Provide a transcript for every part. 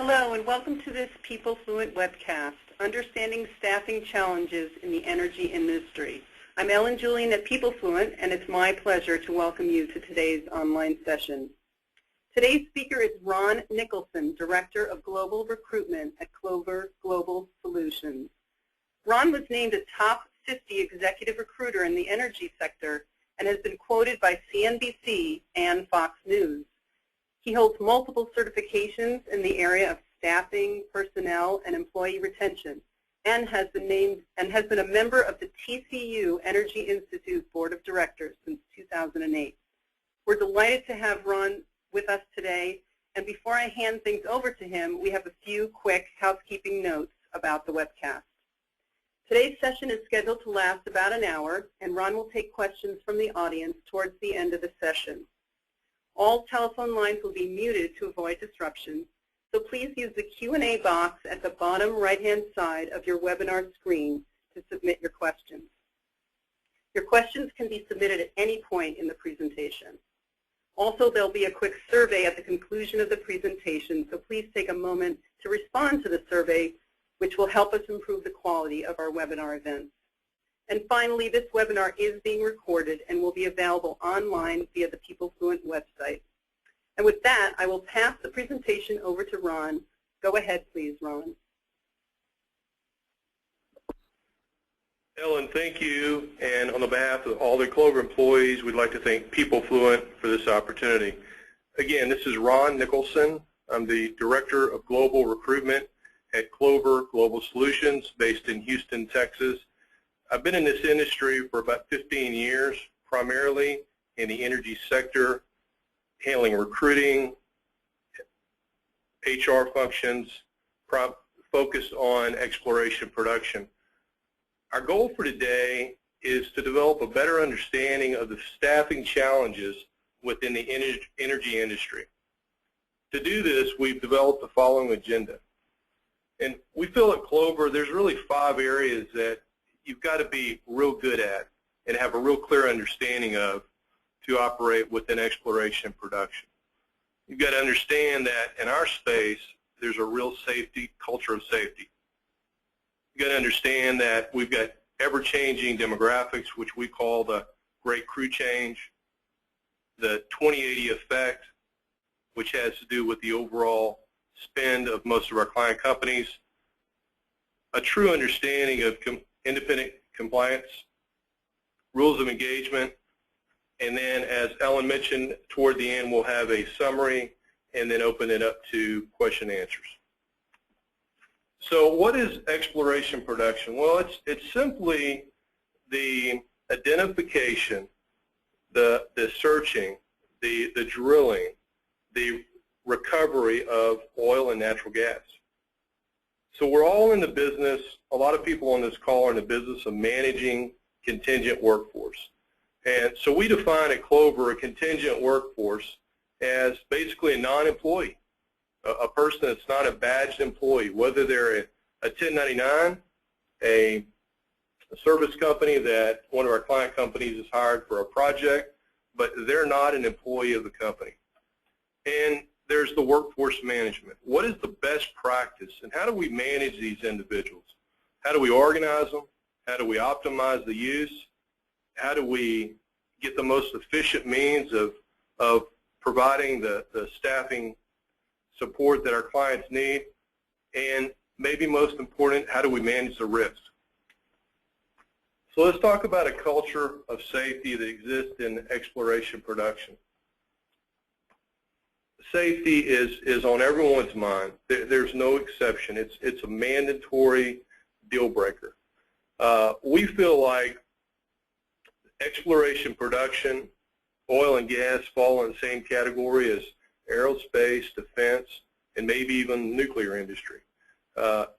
Hello and welcome to this PeopleFluent webcast, Understanding Staffing Challenges in the Energy Industry. I'm Ellen Julian at PeopleFluent, and it's my pleasure to welcome you to today's online session. Today's speaker is Ron Nicholson, Director of Global Recruitment at Clover Global Solutions. Ron was named a top 50 executive recruiter in the energy sector and has been quoted by CNBC and Fox News. He holds multiple certifications in the area of staffing, personnel, and employee retention, and has been a member of the TCU Energy Institute Board of Directors since 2008. We're delighted to have Ron with us today, and before I hand things over to him, we have a few quick housekeeping notes about the webcast. Today's session is scheduled to last about an hour, and Ron will take questions from the audience towards the end of the session. All telephone lines will be muted to avoid disruption, so please use the Q&A box at the bottom right-hand side of your webinar screen to submit your questions. Your questions can be submitted at any point in the presentation. Also, there'll be a quick survey at the conclusion of the presentation, so please take a moment to respond to the survey, which will help us improve the quality of our webinar events. And finally, this webinar is being recorded and will be available online via the PeopleFluent website. And with that, I will pass the presentation over to Ron. Go ahead, please, Ron. Ellen, thank you. And on the behalf of all the Clover employees, we'd like to thank PeopleFluent for this opportunity. Again, this is Ron Nicholson. I'm the Director of Global Recruitment at Clover Global Solutions based in Houston, Texas. I've been in this industry for about 15 years, primarily in the energy sector, handling recruiting, HR functions, focused on exploration production. Our goal for today is to develop a better understanding of the staffing challenges within the energy industry. To do this, we've developed the following agenda. And we feel at Clover there's really 5 areas that you've got to be real good at and have a real clear understanding of to operate within exploration production. You've got to understand that in our space, there's a real culture of safety. You've got to understand that we've got ever-changing demographics, which we call the Great Crew Change, the 2080 effect, which has to do with the overall spend of most of our client companies, a true understanding of independent compliance, rules of engagement, and then as Ellen mentioned, toward the end we'll have a summary and then open it up to question and answers. So what is exploration production? Well, it's simply the identification, the searching, the drilling, the recovery of oil and natural gas. So we're all in the business, a lot of people on this call are in the business of managing contingent workforce. And so we define at Clover a contingent workforce as basically a non-employee, a person that's not a badged employee, whether they're a 1099, a service company that one of our client companies is hired for a project, but they're not an employee of the company. And there's the workforce management. What is the best practice, and how do we manage these individuals? How do we organize them? How do we optimize the use? How do we get the most efficient means of providing the staffing support that our clients need? And maybe most important, how do we manage the risk? So let's talk about a culture of safety that exists in exploration production. Safety is on everyone's mind. There's no exception. It's a mandatory deal breaker. We feel like exploration production, oil and gas fall in the same category as aerospace, defense, and maybe even nuclear industry.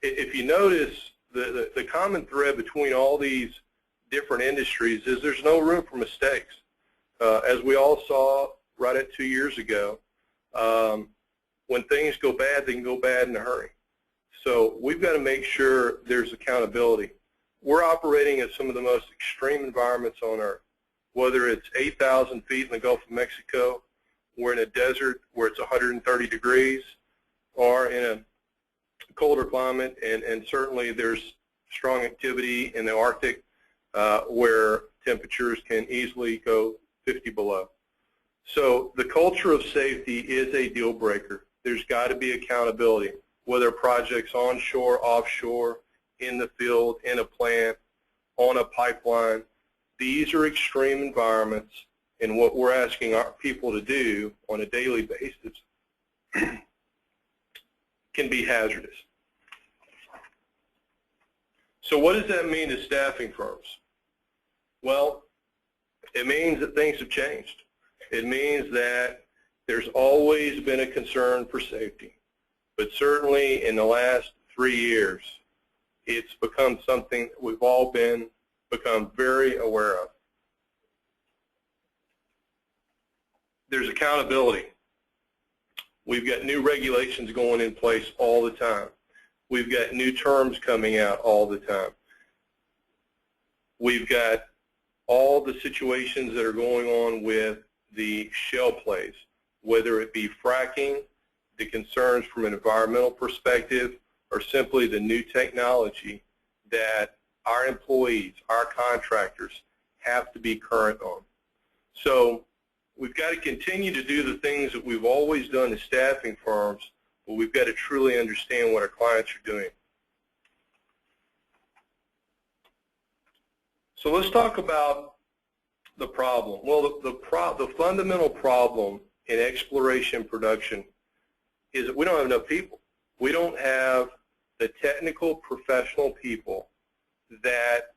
If you notice, the common thread between all these different industries is there's no room for mistakes. As we all saw right at 2 years ago, when things go bad, they can go bad in a hurry. So we've got to make sure there's accountability. We're operating in some of the most extreme environments on Earth, whether it's 8,000 feet in the Gulf of Mexico, we're in a desert where it's 130 degrees, or in colder climate, and certainly there's strong activity in the Arctic where temperatures can easily go 50 below. So the culture of safety is a deal breaker. There's got to be accountability, whether projects onshore, offshore, in the field, in a plant, on a pipeline. These are extreme environments, and what we're asking our people to do on a daily basis can be hazardous. So what does that mean to staffing firms? Well, it means that things have changed. It means that there's always been a concern for safety, but certainly in the last 3 years, it's become something that we've all become very aware of. There's accountability. We've got new regulations going in place all the time. We've got new terms coming out all the time. We've got all the situations that are going on with the shale plays, whether it be fracking, the concerns from an environmental perspective, or simply the new technology that our employees, our contractors, have to be current on. So we've got to continue to do the things that we've always done as staffing firms, but we've got to truly understand what our clients are doing. So let's talk about the problem. Well, the fundamental problem in exploration production is that we don't have enough people. We don't have the technical professional people that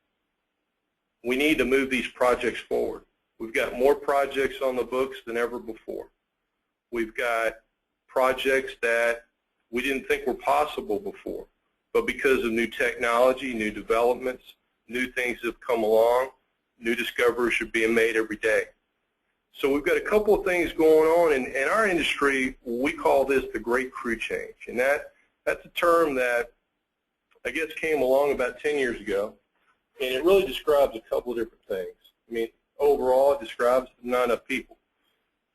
we need to move these projects forward. We've got more projects on the books than ever before. We've got projects that we didn't think were possible before, but because of new technology, new developments, new things have come along, new discoveries are being made every day. So we've got a couple of things going on. In our industry, we call this the great crew change. And that's a term that I guess came along about 10 years ago. And it really describes a couple of different things. I mean, overall, it describes not enough people.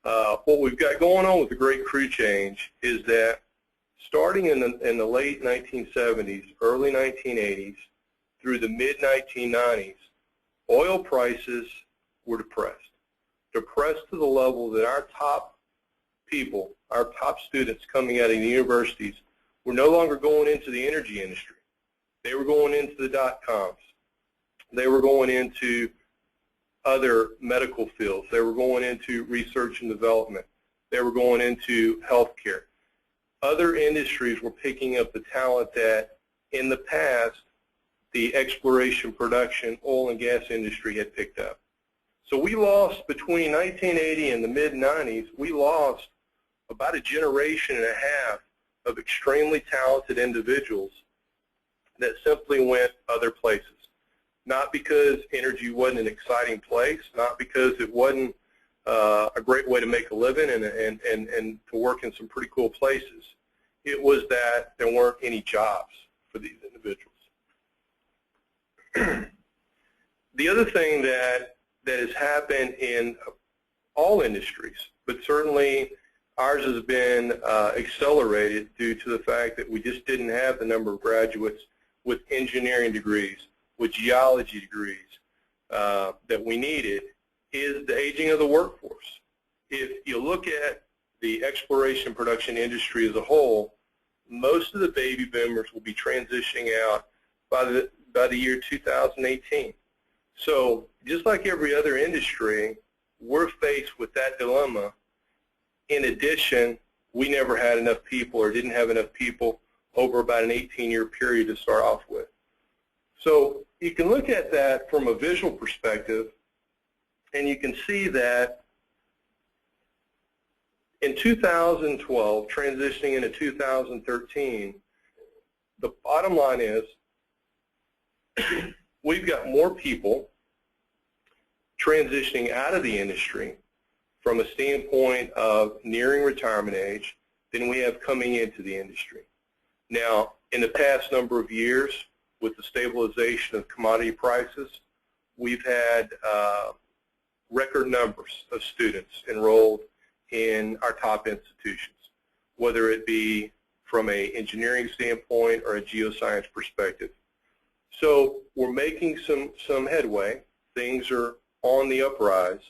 What we've got going on with the great crew change is that starting in the late 1970s, early 1980s, through the mid-1990s, oil prices were depressed to the level that our top people, our top students coming out of the universities were no longer going into the energy industry. They were going into the dot-coms. They were going into other medical fields. They were going into research and development. They were going into healthcare. Other industries were picking up the talent that in the past the exploration, production, oil and gas industry had picked up. So we lost, between 1980 and the mid-90s, we lost about a generation and a half of extremely talented individuals that simply went other places. Not because energy wasn't an exciting place, not because it wasn't a great way to make a living and to work in some pretty cool places. It was that there weren't any jobs for these individuals. The other thing that has happened in all industries, but certainly ours has been accelerated due to the fact that we just didn't have the number of graduates with engineering degrees, with geology degrees that we needed, is the aging of the workforce. If you look at the exploration production industry as a whole, most of the baby boomers will be transitioning out by the year 2018. So just like every other industry, we're faced with that dilemma. In addition, we never had enough people or didn't have enough people over about an 18-year period to start off with. So you can look at that from a visual perspective, and you can see that in 2012, transitioning into 2013, the bottom line is we've got more people transitioning out of the industry from a standpoint of nearing retirement age than we have coming into the industry. Now, in the past number of years, with the stabilization of commodity prices, we've had record numbers of students enrolled in our top institutions, whether it be from an engineering standpoint or a geoscience perspective. So we're making some headway. Things are on the uprise,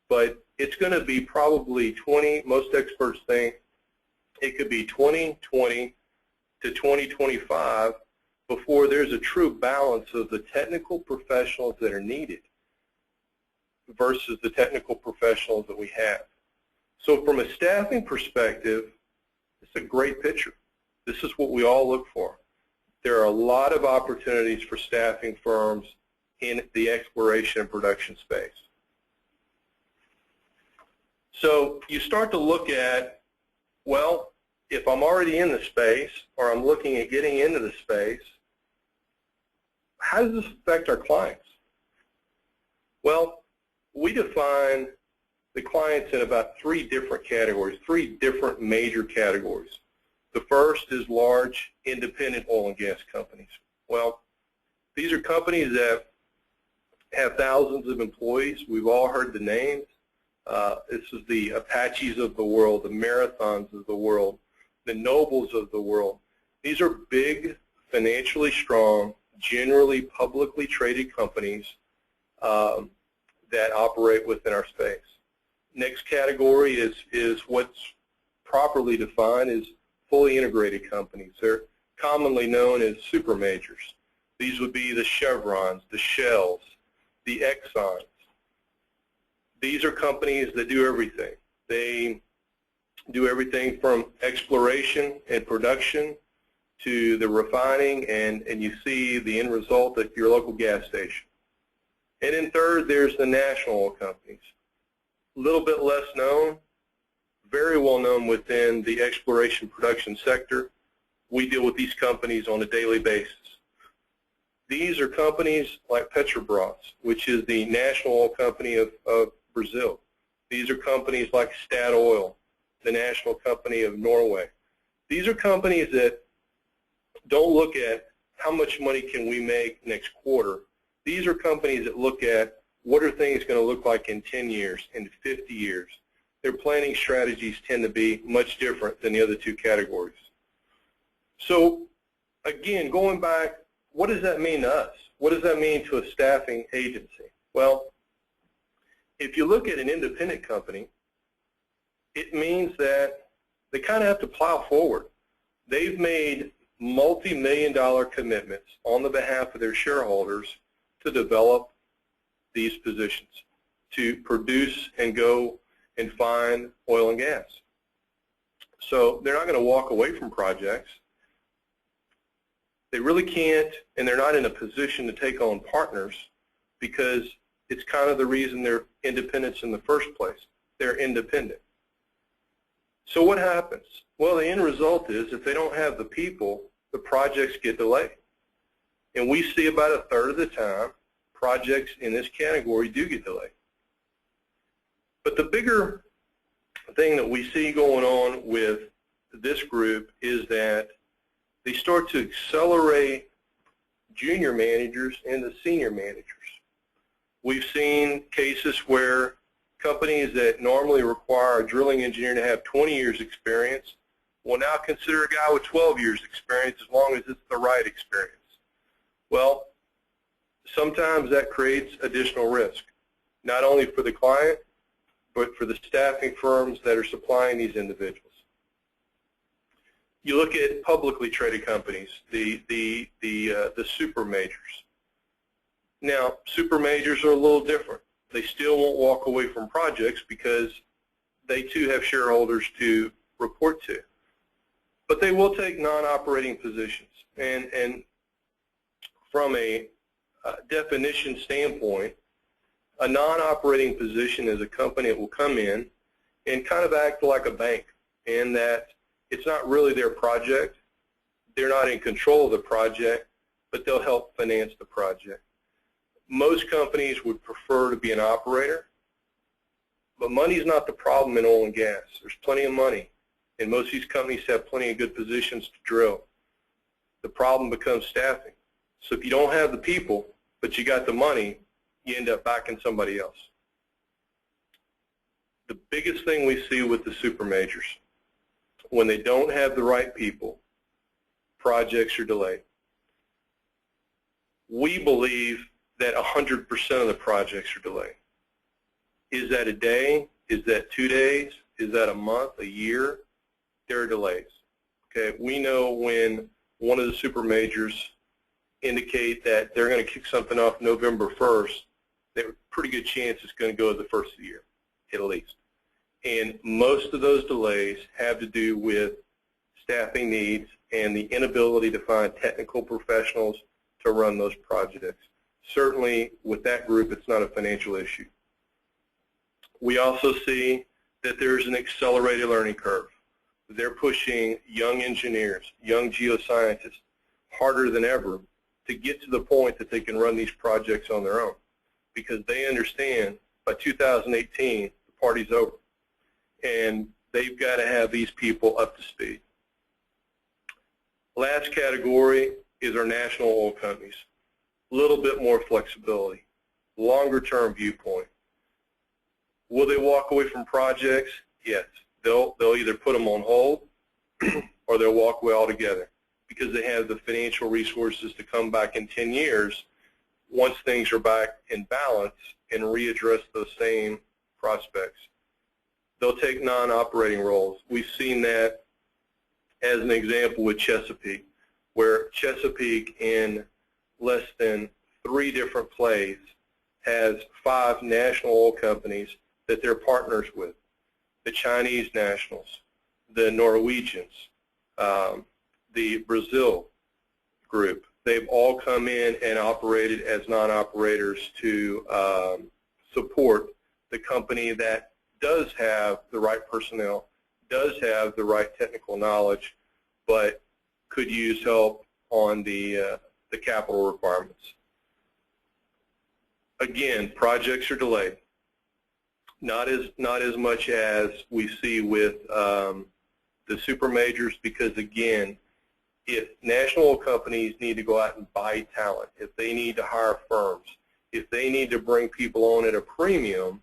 but it's going to be probably 20, most experts think it could be 2020 to 2025 before there's a true balance of the technical professionals that are needed versus the technical professionals that we have. So from a staffing perspective, it's a great picture. This is what we all look for. There are a lot of opportunities for staffing firms in the exploration and production space. So you start to look at, well, if I'm already in the space or I'm looking at getting into the space, how does this affect our clients? Well, we define the clients in about 3 different categories, 3 different major categories. The first is large independent oil and gas companies. Well, these are companies that have thousands of employees. We've all heard the names. This is the Apaches of the world, the Marathons of the world, the Nobles of the world. These are big, financially strong, generally publicly traded companies that operate within our space. Next category is what's properly defined as fully integrated companies. They're commonly known as super majors. These would be the Chevrons, the Shells, the Exxons. These are companies that do everything. They do everything from exploration and production to the refining, and you see the end result at your local gas station. And then third, there's the national oil companies. A little bit less known, very well known within the exploration production sector. We deal with these companies on a daily basis. These are companies like Petrobras, which is the national oil company of Brazil. These are companies like Statoil, the national company of Norway. These are companies that don't look at how much money can we make next quarter. These are companies that look at what are things going to look like in 10 years, in 50 years. Their planning strategies tend to be much different than the other 2 categories. So again, going back, what does that mean to us? What does that mean to a staffing agency? Well, if you look at an independent company, it means that they kind of have to plow forward. They've made multi-million-dollar commitments on the behalf of their shareholders to develop these positions, to produce and go and find oil and gas. So they're not going to walk away from projects. They really can't, and they're not in a position to take on partners because it's kind of the reason they're independents in the first place. They're independent. So what happens? Well, the end result is if they don't have the people, the projects get delayed. And we see about 1/3 of the time projects in this category do get delayed. But the bigger thing that we see going on with this group is that they start to accelerate junior managers into senior managers. We've seen cases where companies that normally require a drilling engineer to have 20 years experience will now consider a guy with 12 years experience as long as it's the right experience. Well, sometimes that creates additional risk, not only for the client, but for the staffing firms that are supplying these individuals. You look at publicly traded companies, the super majors. Now, super majors are a little different. They still won't walk away from projects because they too have shareholders to report to. But they will take non-operating positions. And from a definition standpoint, a non-operating position is a company that will come in and kind of act like a bank, in that it's not really their project. They're not in control of the project, but they'll help finance the project. Most companies would prefer to be an operator, but money is not the problem in oil and gas. There's plenty of money, and most of these companies have plenty of good positions to drill. The problem becomes staffing. So if you don't have the people, but you got the money, you end up backing somebody else. The biggest thing we see with the super majors when they don't have the right people, projects are delayed. We believe that 100% of the projects are delayed. Is that a day? Is that 2 days? Is that a month, a year? There are delays. Okay, we know when one of the super majors indicate that they're going to kick something off November 1st, there's a pretty good chance it's going to go the first of the year, at least. And most of those delays have to do with staffing needs and the inability to find technical professionals to run those projects. Certainly, with that group, it's not a financial issue. We also see that there's an accelerated learning curve. They're pushing young engineers, young geoscientists, harder than ever to get to the point that they can run these projects on their own, because they understand by 2018, the party's over, and they've got to have these people up to speed. Last category is our national oil companies. A little bit more flexibility, longer-term viewpoint. Will they walk away from projects? Yes. They'll either put them on hold or they'll walk away altogether because they have the financial resources to come back in 10 years once things are back in balance and readdress those same prospects. They'll take non-operating roles. We've seen that as an example with Chesapeake, where Chesapeake in less than 3 different plays has 5 national oil companies that they're partners with. The Chinese nationals, the Norwegians, the Brazil group. They've all come in and operated as non-operators to support the company that does have the right personnel, does have the right technical knowledge, but could use help on the capital requirements. Again, projects are delayed. Not as much as we see with the super majors, because again, if national oil companies need to go out and buy talent, if they need to hire firms, if they need to bring people on at a premium,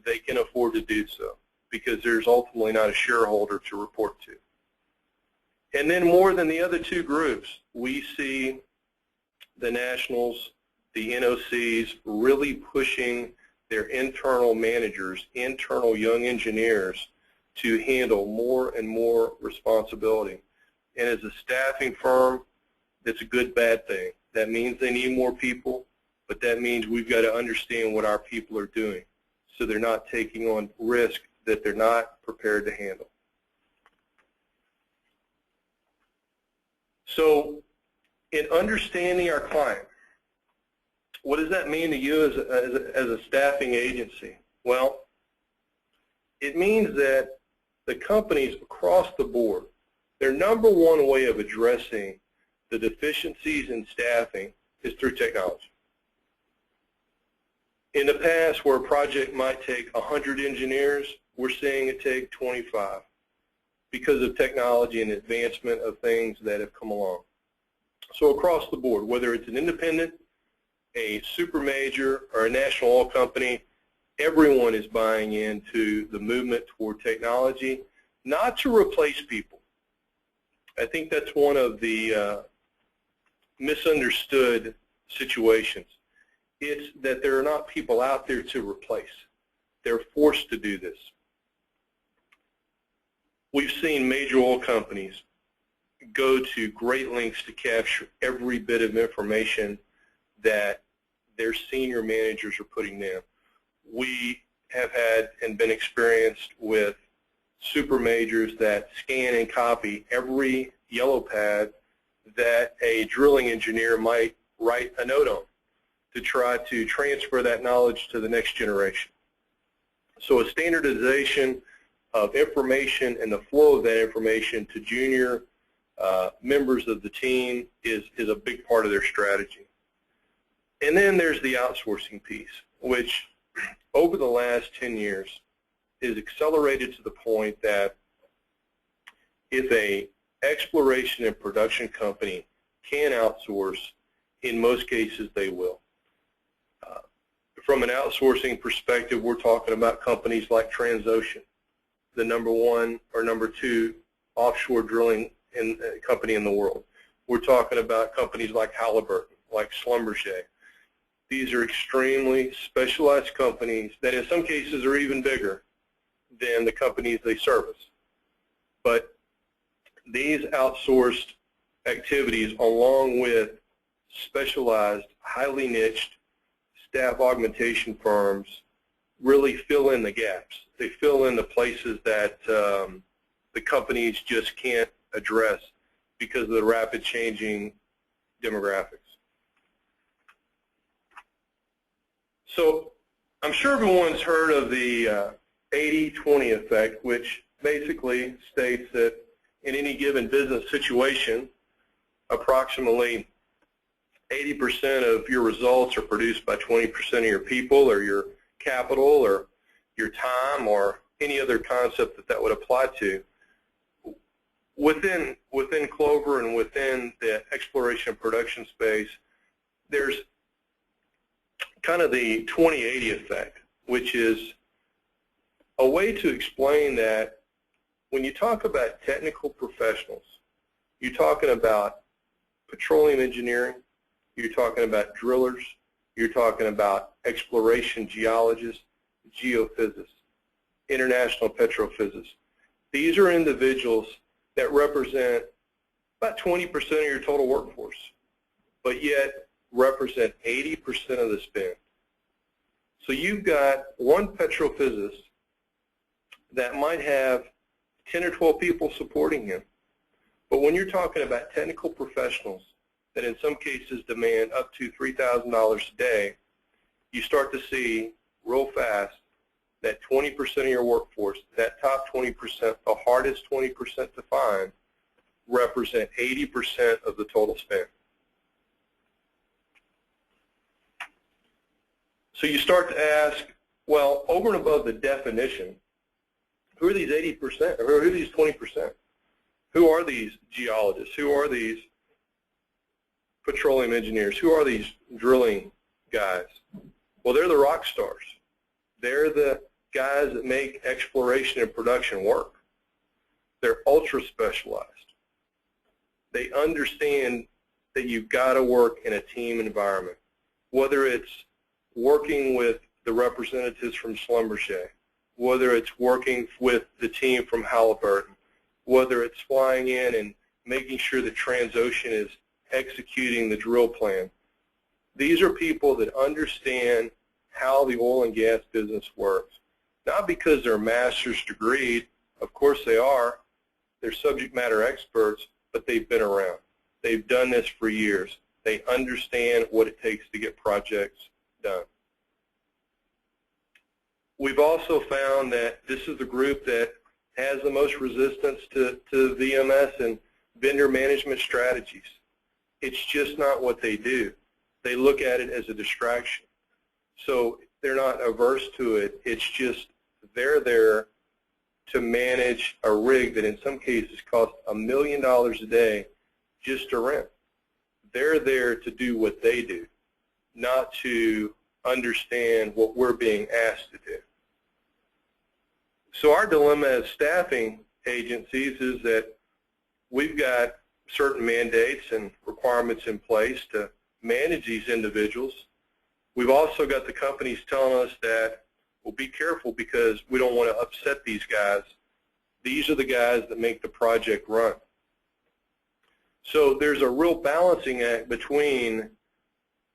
they can afford to do so because there's ultimately not a shareholder to report to. And then more than the other 2 groups, we see the nationals, the NOCs really pushing their internal managers, internal young engineers to handle more and more responsibility. And as a staffing firm, that's a good, bad thing. That means they need more people, but that means we've got to understand what our people are doing so they're not taking on risk that they're not prepared to handle. So in understanding our client, what does that mean to you as a staffing agency? Well, it means that the companies across the board, their #1 way of addressing the deficiencies in staffing is through technology. In the past, where a project might take 100 engineers, we're seeing it take 25 because of technology and advancement of things that have come along. So across the board, whether it's an independent, a super major, or a national oil company, everyone is buying into the movement toward technology, not to replace people. I think that's one of the misunderstood situations. It's that there are not people out there to replace. They're forced to do this. We've seen major oil companies go to great lengths to capture every bit of information that their senior managers are putting down. We have had and been experienced with super majors that scan and copy every yellow pad that a drilling engineer might write a note on to try to transfer that knowledge to the next generation. So a standardization of information and the flow of that information to junior members of the team is a big part of their strategy. And then there's the outsourcing piece, which over the last 10 years is accelerated to the point that if a exploration and production company can outsource, in most cases they will. From an outsourcing perspective, we're talking about companies like Transocean, the #1 or #2 offshore drilling company in the world. We're talking about companies like Halliburton, like Schlumberger. These are extremely specialized companies that in some cases are even bigger than the companies they service. But these outsourced activities, along with specialized, highly niched staff augmentation firms, really fill in the gaps. They fill in the places that the companies just can't address because of the rapid changing demographics. So I'm sure everyone's heard of the 80-20 effect, which basically states that in any given business situation, approximately 80% of your results are produced by 20% of your people or your capital or your time or any other concept that would apply to. Within Clover and within the exploration and production space, there's kind of the 20-80 effect, which is a way to explain that when you talk about technical professionals, you're talking about petroleum engineering, you're talking about drillers, you're talking about exploration geologists, geophysicists, international petrophysicists. These are individuals that represent about 20% of your total workforce, but yet represent 80% of the spend. So you've got one petrophysicist that might have 10 or 12 people supporting him. But when you're talking about technical professionals that in some cases demand up to $3,000 a day, you start to see real fast that 20% of your workforce, that top 20%, the hardest 20% to find, represent 80% of the total spend. So you start to ask, well, over and above the definition, who are these 80%, or who are these 20%? Who are these geologists? Who are these petroleum engineers? Who are these drilling guys? Well, they're the rock stars. They're the guys that make exploration and production work. They're ultra specialized. They understand that you've got to work in a team environment, whether it's working with the representatives from Schlumberger, whether it's working with the team from Halliburton, whether it's flying in and making sure that Transocean is executing the drill plan. These are people that understand how the oil and gas business works. Not because they're master's degree, of course they are, they're subject matter experts, but they've been around. They've done this for years. They understand what it takes to get projects done. We've also found that this is the group that has the most resistance to VMS and vendor management strategies. It's just not what they do. They look at it as a distraction. So they're not averse to it. It's just they're there to manage a rig that in some cases costs $1 million a day just to rent. They're there to do what they do, not to understand what we're being asked to do. So our dilemma as staffing agencies is that we've got certain mandates and requirements in place to manage these individuals. We've also got the companies telling us that, well, be careful because we don't want to upset these guys. These are the guys that make the project run. So there's a real balancing act between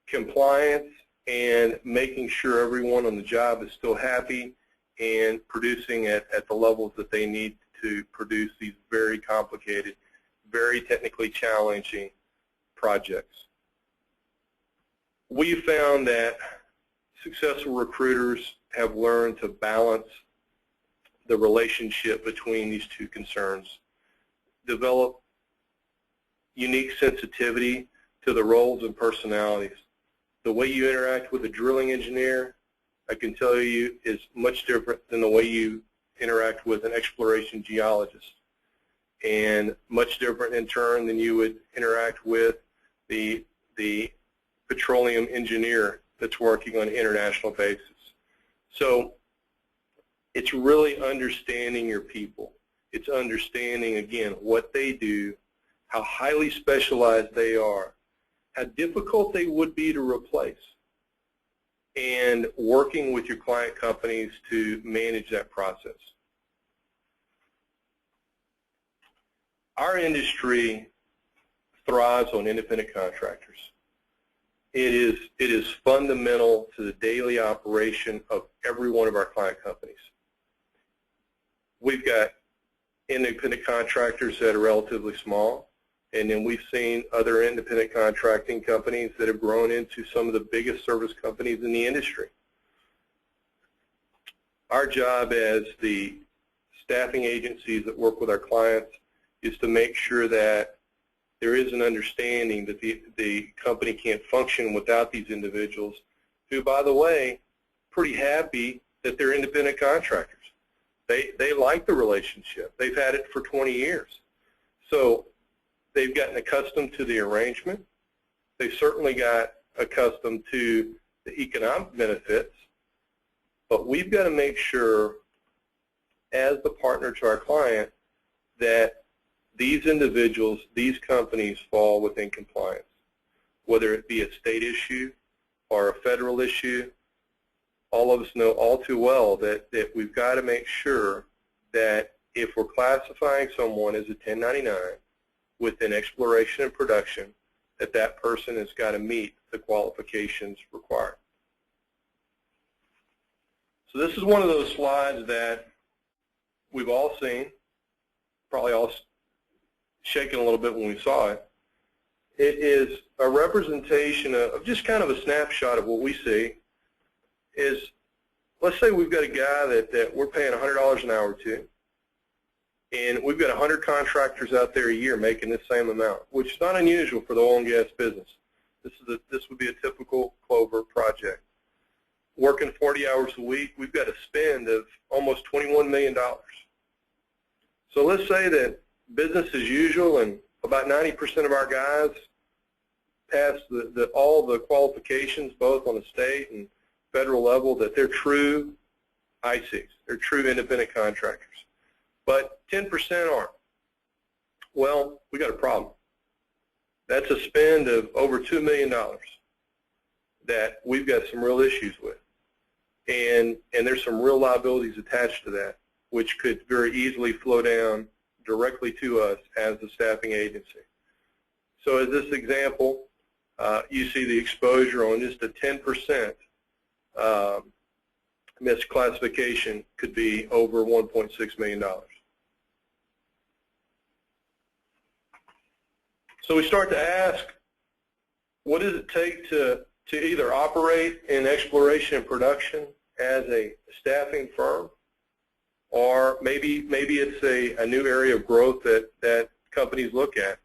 compliance and making sure everyone on the job is still happy and producing at the levels that they need to produce these very complicated, very technically challenging projects. We found that successful recruiters have learned to balance the relationship between these two concerns, develop unique sensitivity to the roles and personalities. The way you interact with a drilling engineer, I can tell you, is much different than the way you interact with an exploration geologist, and much different in turn than you would interact with the petroleum engineer that's working on an international basis. So it's really understanding your people. It's understanding, again, what they do, how highly specialized they are, how difficult they would be to replace, and working with your client companies to manage that process. Our industry thrives on independent contractors. It is fundamental to the daily operation of every one of our client companies. We've got independent contractors that are relatively small, and then we've seen other independent contracting companies that have grown into some of the biggest service companies in the industry. Our job as the staffing agencies that work with our clients is to make sure that there is an understanding that the company can't function without these individuals who, by the way, pretty happy that they're independent contractors. They like the relationship. They've had it for 20 years. So they've gotten accustomed to the arrangement. They've certainly got accustomed to the economic benefits. But we've got to make sure, as the partner to our client, that these individuals, these companies fall within compliance, whether it be a state issue or a federal issue. All of us know all too well that we've got to make sure that if we're classifying someone as a 1099 within exploration and production, that that person has got to meet the qualifications required. So this is one of those slides that we've all seen, probably all shaken a little bit when we saw it. It is a representation of just kind of a snapshot of what we see. Is, let's say we've got a guy that we're paying $100 an hour to, and we've got 100 contractors out there a year making this same amount, which is not unusual for the oil and gas business. This would be a typical Clover project. Working 40 hours a week, we've got a spend of almost $21 million. So let's say that business as usual and about 90% of our guys pass all the qualifications, both on a state and federal level, that they're true ICs, they're true independent contractors. But 10% aren't. Well, we got a problem. That's a spend of over $2 million that we've got some real issues with. And there's some real liabilities attached to that, which could very easily flow down directly to us as the staffing agency. So as this example, you see the exposure on just a 10% misclassification could be over $1.6 million. So we start to ask, what does it take to either operate in exploration and production as a staffing firm, or maybe it's a new area of growth that companies look at?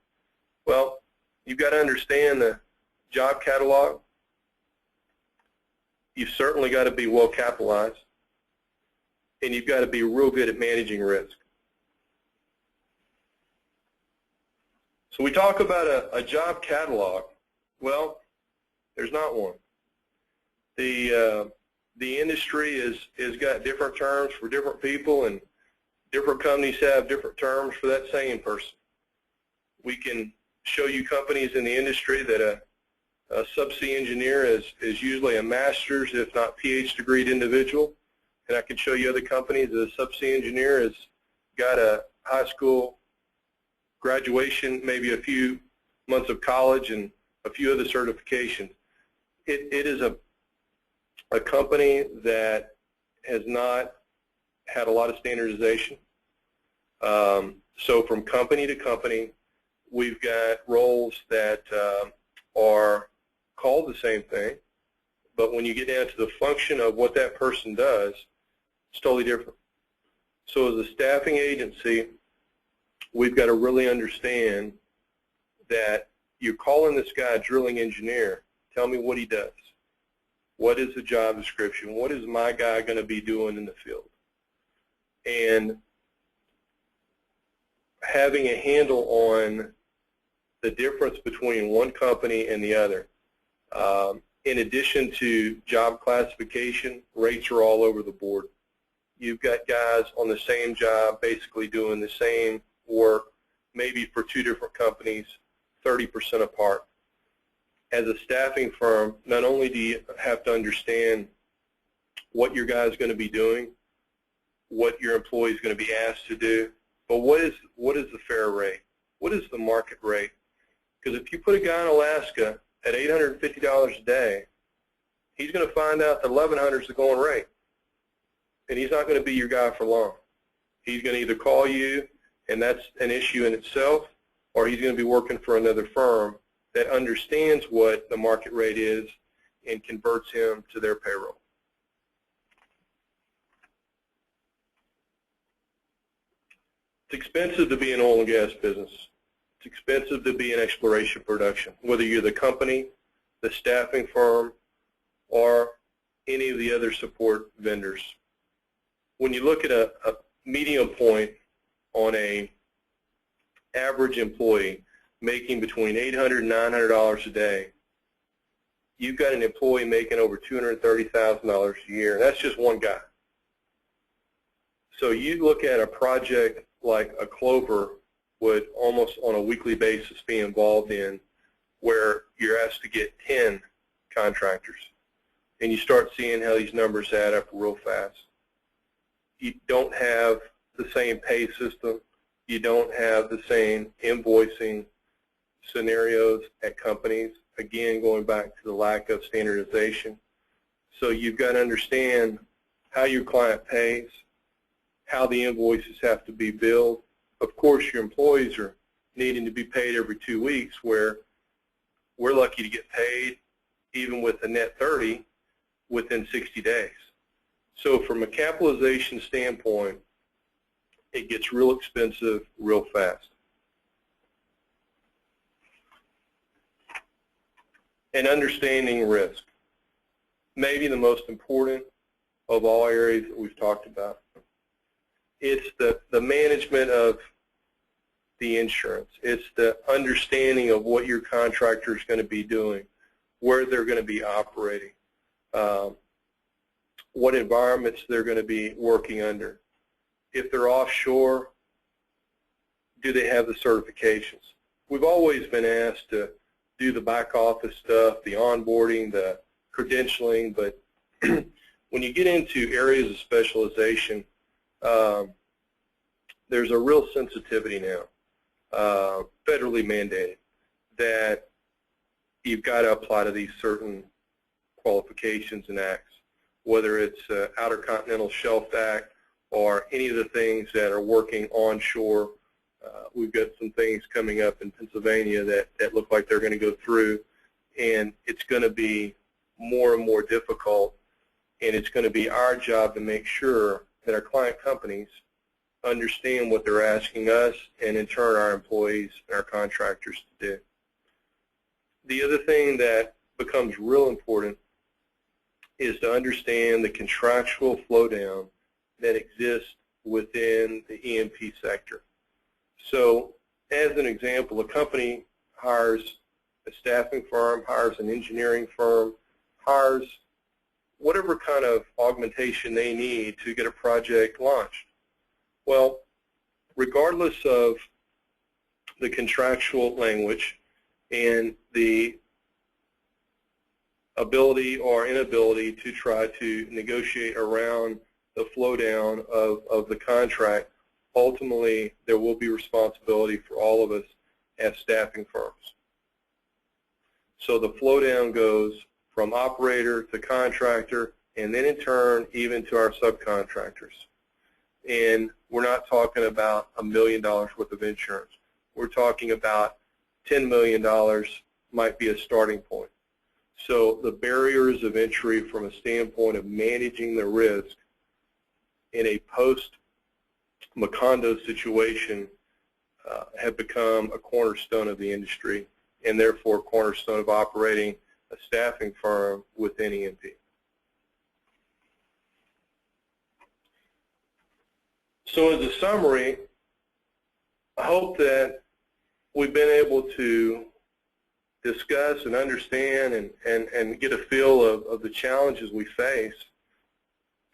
Well, you've got to understand the job catalog. You've certainly got to be well capitalized, and you've got to be real good at managing risk. So we talk about a job catalog. Well, there's not one. The industry is got different terms for different people, and different companies have different terms for that same person. We can show you companies in the industry that a subsea engineer is usually a master's, if not PhD degreed individual, and I can show you other companies that a subsea engineer has got a high school graduation, maybe a few months of college, and a few other certifications. It is a company that has not had a lot of standardization. So from company to company, we've got roles that are called the same thing, but when you get down to the function of what that person does, it's totally different. So as a staffing agency, we've got to really understand that you're calling this guy a drilling engineer. Tell me what he does. What is the job description? What is my guy going to be doing in the field? And having a handle on the difference between one company and the other. In addition to job classification, rates are all over the board. you've got guys on the same job basically doing the same work, maybe for two different companies, 30% apart. As a staffing firm, not only do you have to understand what your guy is going to be doing, what your employee is going to be asked to do, but what is the fair rate? What is the market rate? Because if you put a guy in Alaska at $850 a day, he's going to find out that $1,100 is the going rate, and he's not going to be your guy for long. He's going to either call you, and that's an issue in itself, or he's going to be working for another firm that understands what the market rate is and converts him to their payroll. It's expensive to be in oil and gas business. It's expensive to be in exploration production, whether you're the company, the staffing firm, or any of the other support vendors. When you look at a medium point on a average employee making between $800 and $900 a day, you've got an employee making over $230,000 a year, and that's just one guy. So you look at a project like a Clover would almost on a weekly basis be involved in, where you're asked to get 10 contractors, and you start seeing how these numbers add up real fast. You don't have the same pay system. You don't have the same invoicing scenarios at companies, again going back to the lack of standardization. So you've got to understand how your client pays, how the invoices have to be billed. Of course, your employees are needing to be paid every 2 weeks, where we're lucky to get paid, even with a net 30, within 60 days. So from a capitalization standpoint, it gets real expensive real fast. And understanding risk, maybe the most important of all areas that we've talked about. It's the management of the insurance. It's the understanding of what your contractor is going to be doing, where they're going to be operating, what environments they're going to be working under. If they're offshore, do they have the certifications? We've always been asked to do the back office stuff, the onboarding, the credentialing, but when you get into areas of specialization, there's a real sensitivity now, federally mandated, that you've got to apply to these certain qualifications and acts, whether it's Outer Continental Shelf Act or any of the things that are working onshore. We've got some things coming up in Pennsylvania that look like they're going to go through, and it's going to be more and more difficult, and it's going to be our job to make sure that our client companies understand what they're asking us, and in turn our employees and our contractors to do. The other thing that becomes real important is to understand the contractual flow down that exists within the E&P sector. So as an example, a company hires a staffing firm, hires an engineering firm, hires whatever kind of augmentation they need to get a project launched. Well, regardless of the contractual language and the ability or inability to try to negotiate around the flow down of the contract, ultimately there will be responsibility for all of us as staffing firms. So the flow down goes from operator to contractor, and then in turn even to our subcontractors. And we're not talking about $1 million worth of insurance. We're talking about $10 million might be a starting point. So the barriers of entry from a standpoint of managing the risk in a post-Macondo situation have become a cornerstone of the industry, and therefore a cornerstone of operating a staffing firm within E&P. So as a summary, I hope that we've been able to discuss and understand and get a feel of the challenges we face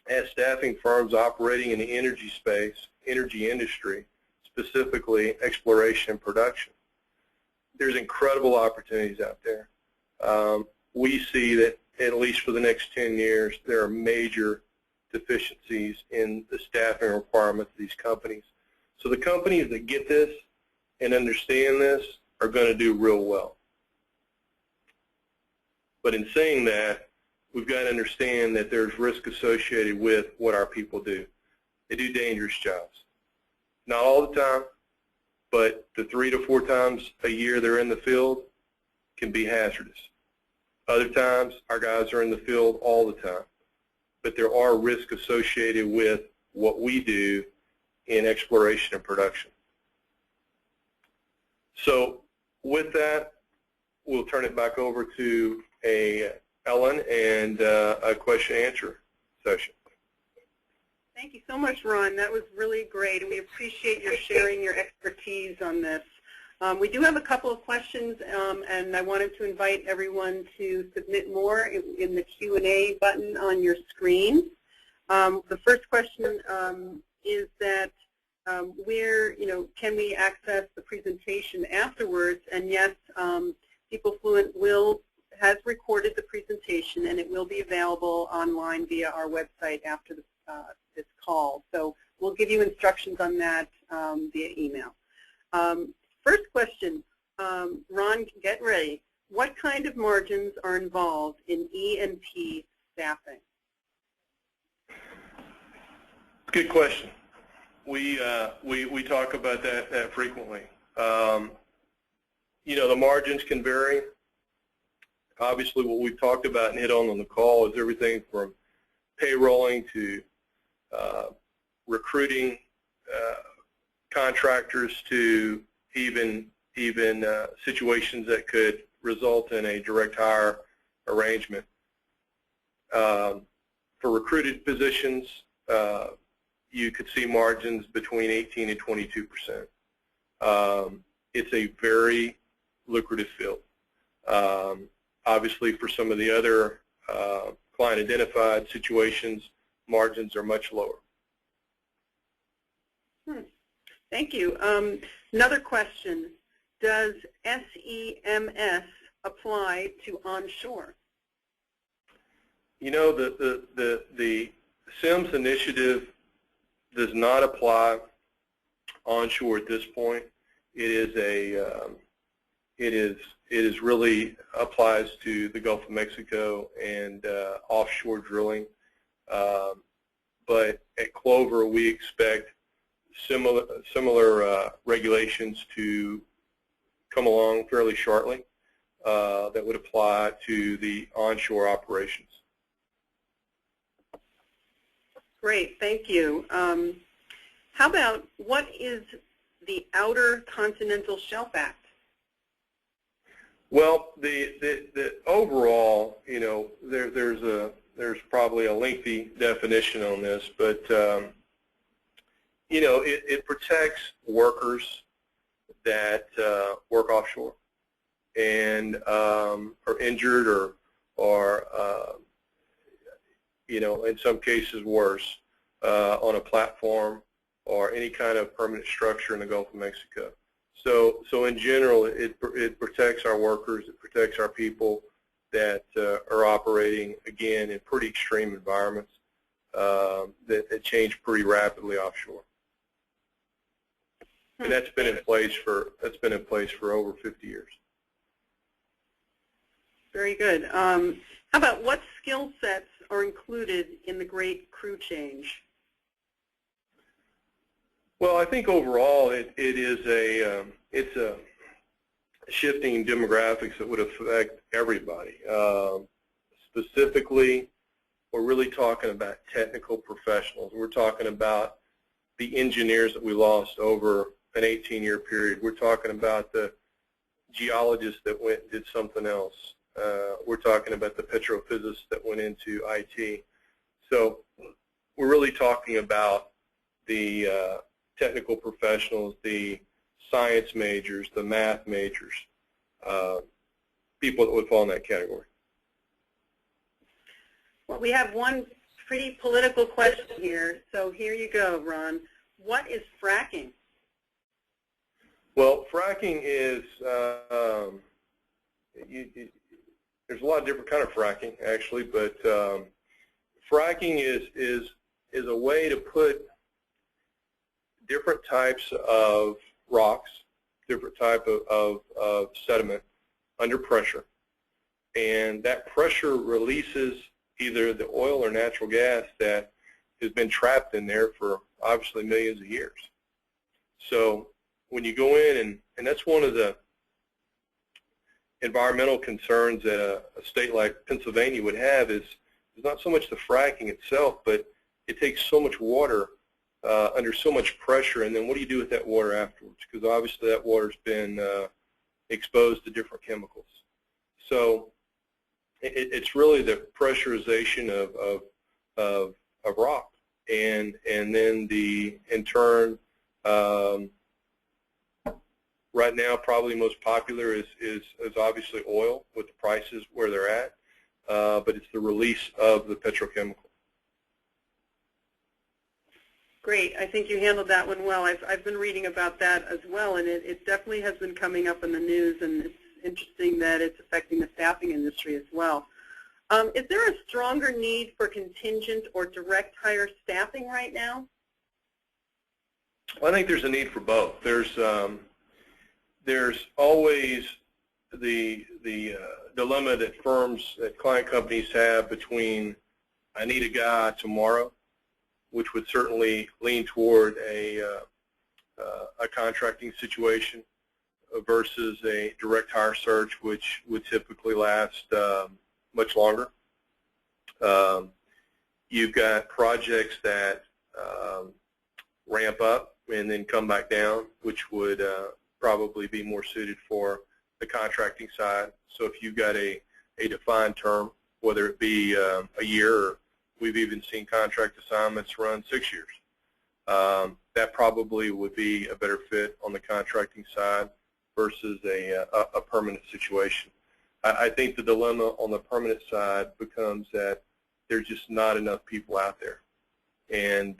as staffing firms operating in the energy space, energy industry, specifically exploration and production. There's incredible opportunities out there. We see that at least for the next 10 years, there are major deficiencies in the staffing requirements of these companies. So the companies that get this and understand this are going to do real well. But in saying that, we've got to understand that there's risk associated with what our people do. They do dangerous jobs. Not all the time, but the 3 to 4 times a year they're in the field can be hazardous. Other times, our guys are in the field all the time. But there are risks associated with what we do in exploration and production. So with that, we'll turn it back over to Ellen and a question and answer session. Thank you so much, Ron. That was really great, and we appreciate your sharing your expertise on this. We do have a couple of questions, and I wanted to invite everyone to submit more in the Q&A button on your screen. The first question is that where, can we access the presentation afterwards? And yes, PeopleFluent has recorded the presentation, and it will be available online via our website after this call. So we'll give you instructions on that via email. First question, Ron, get ready. What kind of margins are involved in E&P staffing? Good question. We talk about that frequently. The margins can vary. Obviously, what we've talked about and hit on the call is everything from payrolling to recruiting contractors to even situations that could result in a direct hire arrangement. For recruited positions, you could see margins between 18 and 22%. It's a very lucrative field. Obviously, for some of the other client-identified situations, margins are much lower. Thank you. Another question, does SEMS apply to onshore? The SEMS initiative does not apply onshore at this point. It really applies to the Gulf of Mexico and offshore drilling. But at Clover, we expect similar regulations to come along fairly shortly that would apply to the onshore operations. Great, thank you. How about, what is the Outer Continental Shelf Act? Well, the overall, there's probably a lengthy definition on this, but it protects workers that work offshore and are injured or in some cases worse, on a platform or any kind of permanent structure in the Gulf of Mexico. So in general, it protects our workers, it protects our people that are operating, again, in pretty extreme environments that change pretty rapidly offshore. And that's been in place for over 50 years. Very good. How about, what skill sets are included in the Great Crew Change? Well, I think overall it's a shifting demographics that would affect everybody. Specifically, we're really talking about technical professionals. We're talking about the engineers that we lost over an 18-year period. We're talking about the geologists that went and did something else. We're talking about the petrophysicists that went into IT. So we're really talking about the technical professionals, the science majors, the math majors, people that would fall in that category. Well, we have one pretty political question here, so here you go, Ron. What is fracking? Well, fracking is, there's a lot of different kind of fracking, actually, but fracking is a way to put different types of rocks, different type of sediment under pressure, and that pressure releases either the oil or natural gas that has been trapped in there for obviously millions of years. So when you go in, and that's one of the environmental concerns that a state like Pennsylvania would have is not so much the fracking itself, but it takes so much water under so much pressure, and then what do you do with that water afterwards? Because obviously that water's been exposed to different chemicals. So it's really the pressurization of rock, and then in turn, right now probably most popular is obviously oil with the prices where they're at, but it's the release of the petrochemical. Great. I think you handled that one well. I've been reading about that as well, and it definitely has been coming up in the news, and it's interesting that it's affecting the staffing industry as well. Is there a stronger need for contingent or direct hire staffing right now? I think there's a need for both. There's always the dilemma that client companies have between I need a guy tomorrow, which would certainly lean toward a contracting situation, versus a direct hire search, which would typically last much longer. You've got projects that ramp up and then come back down, which would probably be more suited for the contracting side. So if you've got a defined term, whether it be a year, or we've even seen contract assignments run 6 years, that probably would be a better fit on the contracting side versus a permanent situation. I think the dilemma on the permanent side becomes that there's just not enough people out there, and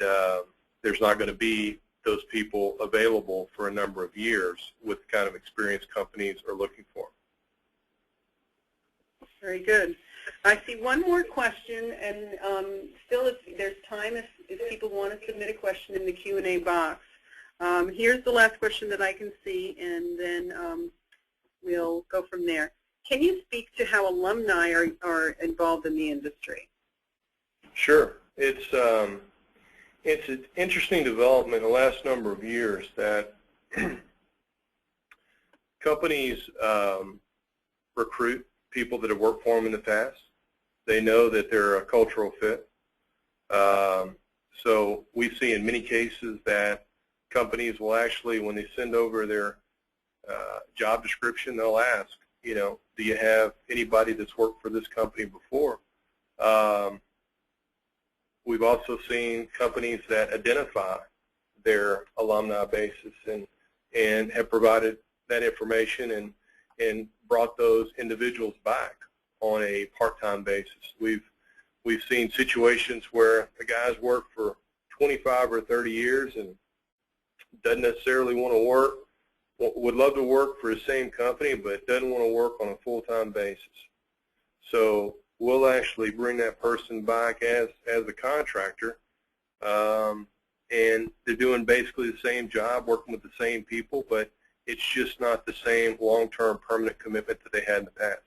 there's not going to be those people available for a number of years with the kind of experience companies are looking for. Very good. I see one more question, and still if there's time if people want to submit a question in the Q&A box. Here's the last question that I can see, and then we'll go from there. Can you speak to how alumni are involved in the industry? Sure. It's an interesting development in the last number of years that companies recruit people that have worked for them in the past. They know that they're a cultural fit. So we see in many cases that companies will actually, when they send over their job description, they'll ask, do you have anybody that's worked for this company before? We've also seen companies that identify their alumni basis and have provided that information and brought those individuals back on a part-time basis. We've seen situations where the guy's worked for 25 or 30 years and doesn't necessarily want to work, would love to work for the same company, but doesn't want to work on a full-time basis. So we'll actually bring that person back as a contractor, and they're doing basically the same job, working with the same people, but it's just not the same long-term permanent commitment that they had in the past.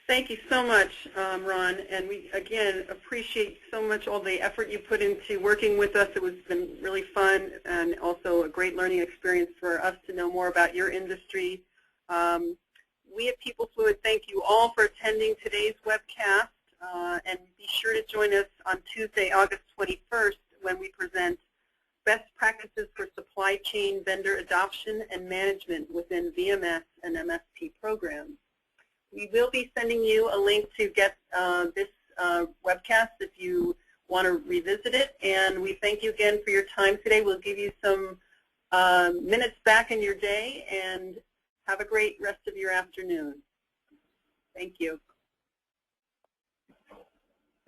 Thank you so much, Ron, and we, again, appreciate so much all the effort you put into working with us. It was been really fun and also a great learning experience for us to know more about your industry. We at People Fluid thank you all for attending today's webcast, and be sure to join us on Tuesday, August 21st, when we present Best Practices for Supply Chain Vendor Adoption and Management within VMS and MSP programs. We will be sending you a link to get this webcast if you want to revisit it, and we thank you again for your time today. We'll give you some minutes back in your day, and have a great rest of your afternoon. Thank you.